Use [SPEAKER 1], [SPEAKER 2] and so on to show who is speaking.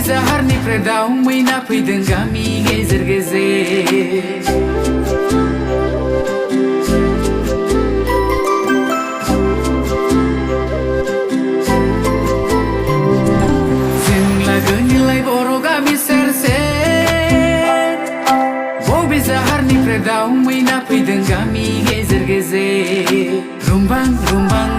[SPEAKER 1] जाहारनिफ्राय दाउ मैना फैदों गामि गेजेर गेजेर जों लागोनिलाय बर' गामि सेर सेर बबे जाहारनिफ्राय दाउ मैना फैदों गामि गेजेर गेजेर रुमबां रुमबां